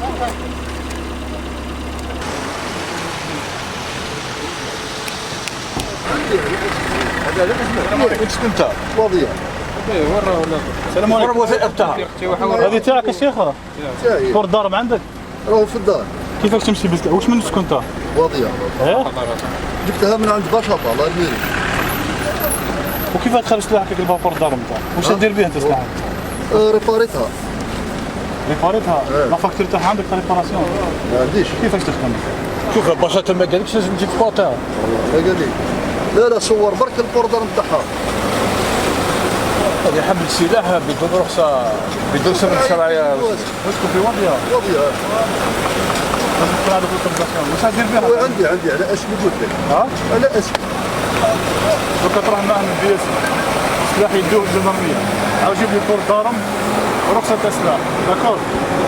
وش انت؟ وضيع. ورا ولا السلام عليكم. الوثيقه بتاعها هذه تاعك يا شيخ؟ شايف فور الدار عندك؟ راهو في الدار. كيفاش تمشي واش من تسكن انت؟ وضيع. ايه؟ جبتها من عند بشطة الله يبارك. وكيفاش تخرج سلاحك الفور الدار نتاعك؟ واش تدير به انت سلاحك؟ ريباريتها. ريباريتها؟ لا فاكتور تاعها عندك ريباراسيون؟ ما عنديش. كيفاش تخدم؟ شوف باشا ما قالكش لازم تجيب فوطها. ما قال لي. لا صور برك البوردر نتاعها. هذا يحمل السلاح بدون رخصه بدون سبب شرعيه. واسكن في وضيع؟ وضيع. لازم تكون عندك اوتوماتيزاسيون، واش تدير بها؟ عندي على اسمي قلت لك. ها؟ على اسمي. دوكا تروح معاه من البي اس سلاح يدوه الجندرميه، عاود جيب لي فور دارهم ورخصه تاع السلاح، داكور؟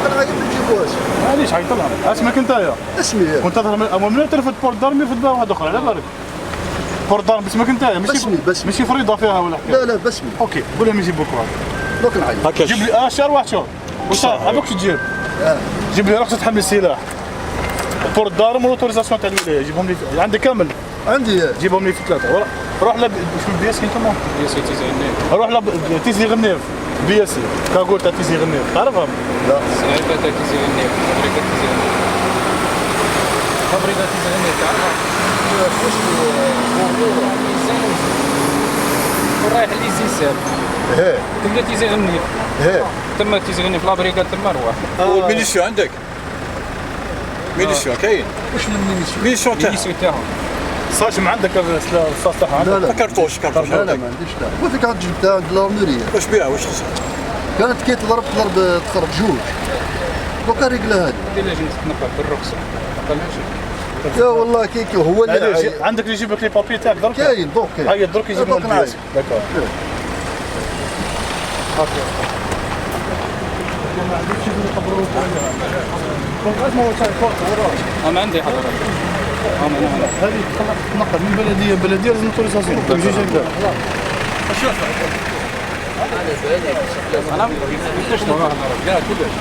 انا عايز نجيبوها اسمي. معليش عيط لها، اسمك انتايا؟ اسمي كنت تظهر من تلفت بور دارم يرفد بها واحد اخرى على بالك. بور دارم باسمك انتايا باسمي. ماشي فريضه فيها ولا حكايه. لا باسمي. اوكي قول لهم يجيبوك واحد. دوك نعيط. هكا جيب لي شهر واحد شهر. واش هذوك تجيب؟ جيب لي رخصه تحمل السلاح. بور دارم والاوتوريزاسيون تاع الولايه جيبهم لي عندك كامل. عندي. جيبهم لي في ثلاثه. روح لا شو بي اس كي انتم؟ بي اس تيزي غنيف. روح لا تيزي غنيف بي اس كاغول تاع تيزي غنيف تعرفهم؟ لا. سنايبر تاع تيزي غنيف. فابريكا تيزي غنيف. فابريكا تيزي غنيف تعرفها؟ ورايح ليزيساب. تلقى تيزي غنيف. تما تيزي غنيف لابريكا تما روح. والميليسيون عندك؟ ميليسيون كاين؟ واش من ميليسيون تاعها الميليسيون تاعهم. صاج عندك الرصاص تاعها؟ لا كارتوش لا ما عنديش لا. وفيك عاد جبتها عند لارميريا. واش بها واش خصها؟ كانت كي تضرب تخرب جوج. دوكا رجلها هذه. دير لجنة تنقل بالرخصة. عقلهاش. يا والله كيكي هو اللي عندك اللي يجيب لك لي بابي تاعك درك؟ كاين دوك كاين. هيا درك يجيب لك البي اس. داكور. أنا عندي حضرتك. هذه تنقل من بلديه لازم اوتوريزاسيون. تمشي جاي أنا كيفاش